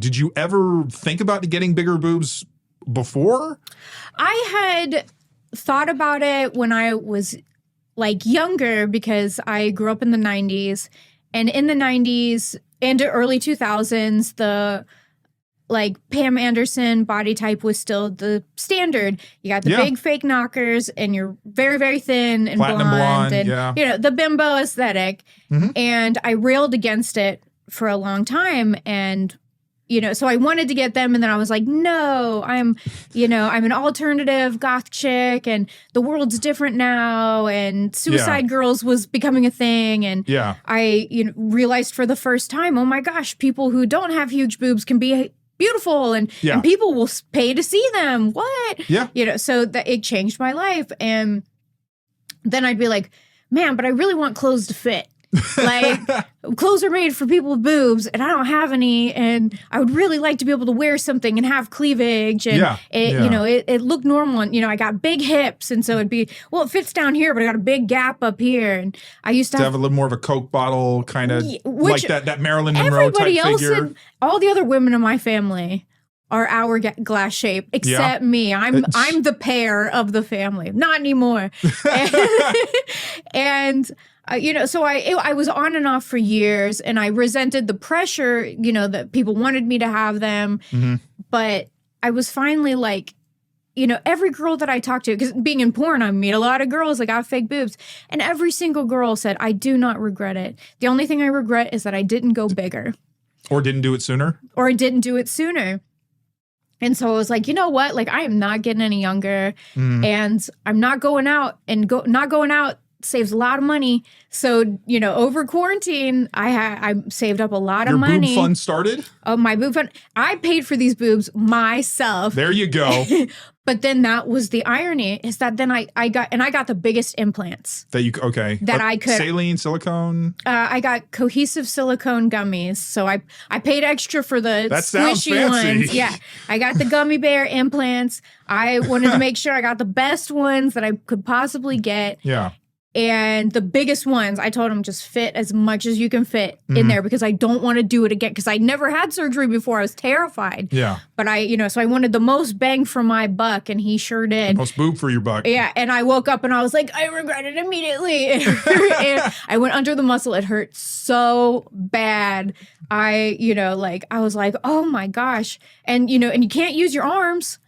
Did you ever think about getting bigger boobs before? I had thought about it when I was like younger because I grew up in the 90s. And in the 90s and early 2000s, the like Pam Anderson body type was still the standard. You got the big fake knockers and you're very, very thin and Platinum blonde and, you know, the bimbo aesthetic. And I railed against it for a long time. And, you know, so I wanted to get them. And then I was like, no, I'm an alternative goth chick and the world's different now. And Suicide Girls was becoming a thing. And I realized for the first time, oh my gosh, people who don't have huge boobs can be beautiful and people will pay to see them. What? Yeah. You know, so that it changed my life. And then I'd be like, man, but I really want clothes to fit. Like clothes are made for people with boobs and I don't have any and I would really like to be able to wear something and have cleavage and it looked normal and I got big hips and so it'd be it fits down here but I got a big gap up here and I used to have a little more of a Coke bottle kind of like that Marilyn Monroe type figure. All the other women in my family are hourglass shape except me. I'm the pear of the family. Not anymore. And so I was on and off for years and I resented the pressure, that people wanted me to have them. But I was finally like, every girl that I talked to, because being in porn, I meet a lot of girls that got fake boobs. And every single girl said, I do not regret it. The only thing I regret is that I didn't go bigger. Or didn't do it sooner. And so I was like, you know what? Like, I am not getting any younger and I'm not going out not going out saves a lot of money. So, over quarantine, I saved up a lot of money. Your boob fund started? Oh, my boob fund. I paid for these boobs myself. There you go. But then that was the irony is that then I got the biggest implants. That I could. Saline, silicone? I got cohesive silicone gummies. So I paid extra for the squishy ones. Yeah. I got the gummy bear implants. I wanted to make sure I got the best ones that I could possibly get. Yeah. And the biggest ones, I told him just fit as much as you can fit in there because I don't want to do it again because I never had surgery before. I was terrified. Yeah. But so I wanted the most bang for my buck and he sure did. Most boob for your buck. Yeah. And I woke up and I was like, I regret it immediately. And I went under the muscle. It hurt so bad. I was like, oh my gosh. And, and you can't use your arms.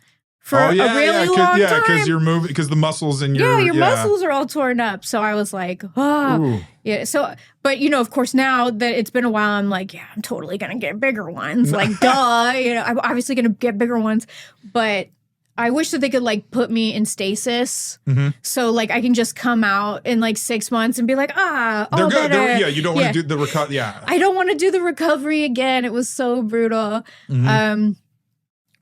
For a really long time. Yeah, because you're moving, because the muscles in your muscles are all torn up. So I was like, yeah. So, but of course, now that it's been a while, I'm like, yeah, I'm totally gonna get bigger ones. Like, duh, I'm obviously gonna get bigger ones. But I wish that they could like put me in stasis, so like I can just come out in like 6 months and be like, all they're good. better. You don't want to do the recovery. Yeah, I don't want to do the recovery again. It was so brutal.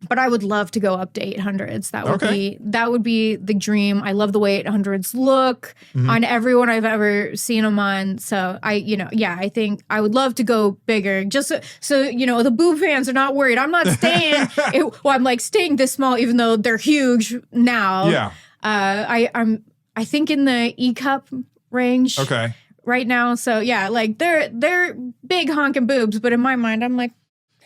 But I would love to go up to 800s. That would be the dream. I love the way 800s look on everyone I've ever seen them on. So I think I would love to go bigger. Just so the boob fans are not worried. I'm not staying. I'm like staying this small, even though they're huge now. Yeah. I think in the E cup range. Okay. Right now. So yeah, like they're big honking boobs, but in my mind, I'm like.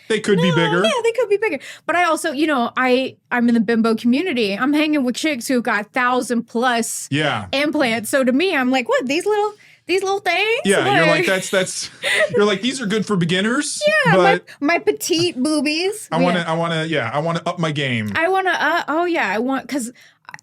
They could be bigger. Yeah, they could be bigger. But I also, I'm in the bimbo community. I'm hanging with chicks who got 1,000+ implants. So to me, I'm like, what, these little things? Yeah, what? You're like, that's you're like, these are good for beginners. Yeah, but my petite boobies. I want to up my game. Because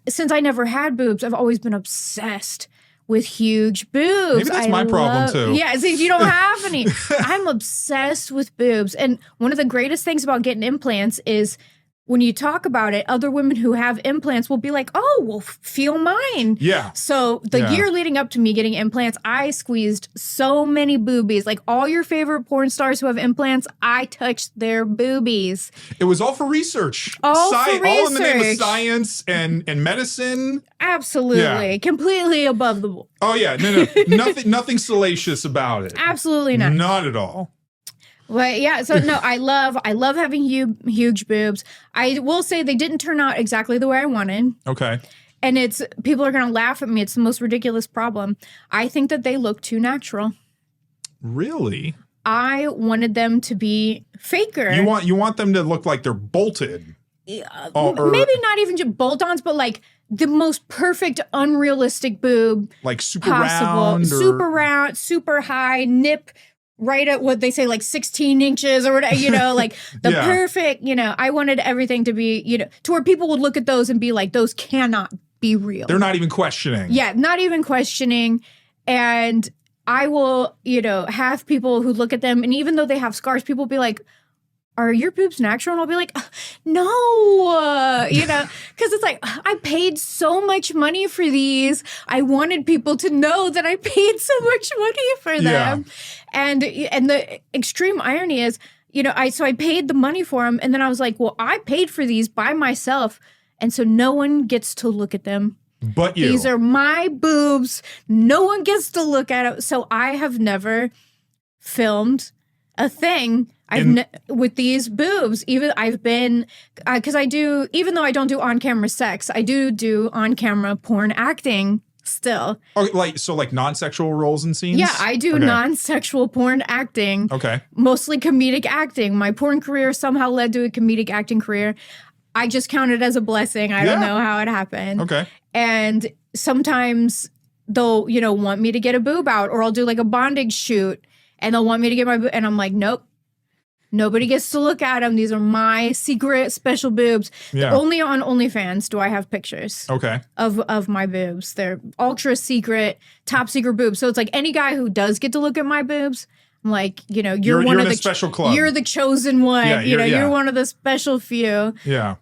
since I never had boobs, I've always been obsessed with huge boobs. Maybe that's my problem too. Yeah, see, you don't have any. I'm obsessed with boobs. And one of the greatest things about getting implants is when you talk about it, other women who have implants will be like, oh, well, feel mine. Yeah. So the year leading up to me getting implants, I squeezed so many boobies. Like all your favorite porn stars who have implants, I touched their boobies. It was all for research. All in the name of science and medicine. Absolutely. Yeah. Completely above the board. Oh, yeah. No. Nothing salacious about it. Absolutely not. Not at all. Well, yeah. So no, I love having huge boobs. I will say they didn't turn out exactly the way I wanted. Okay. And people are going to laugh at me. It's the most ridiculous problem. I think that they look too natural. Really? I wanted them to be faker. You want them to look like they're bolted. Maybe not even just bolt-ons, but like the most perfect, unrealistic boob, like super round, super round, super high, nip right at what they say, like 16 inches or whatever. You know, like the perfect. You know, I wanted everything to be, you know, to where people would look at those and be like, those cannot be real. They're not even questioning. Yeah, not even questioning, and I will, you know, have people who look at them, and even though they have scars, people will be like, are your boobs natural? And I'll be like, no, you know, because it's like, I paid so much money for these. I wanted people to know that I paid so much money for them. Yeah. And the extreme irony is, you know, I paid the money for them. And then I was like, well, I paid for these by myself. And so no one gets to look at them. But you. These are my boobs. No one gets to look at it. So I have never filmed a thing with these boobs. Even I've been, because I do, even though I don't do on-camera sex, I do on-camera porn acting still. Oh, like non-sexual roles and scenes? Yeah, I do non-sexual porn acting. Okay. Mostly comedic acting. My porn career somehow led to a comedic acting career. I just count it as a blessing. I don't know how it happened. Okay. And sometimes they'll, you know, want me to get a boob out, or I'll do like a bondage shoot and they'll want me to get my boob. And I'm like, nope. Nobody gets to look at them. These are my secret special boobs. Yeah. Only on OnlyFans do I have pictures of my boobs. They're ultra secret, top secret boobs. So it's like any guy who does get to look at my boobs, I'm like, you know, you're one of the special club. You're the chosen one. Yeah, you're one of the special few. Yeah.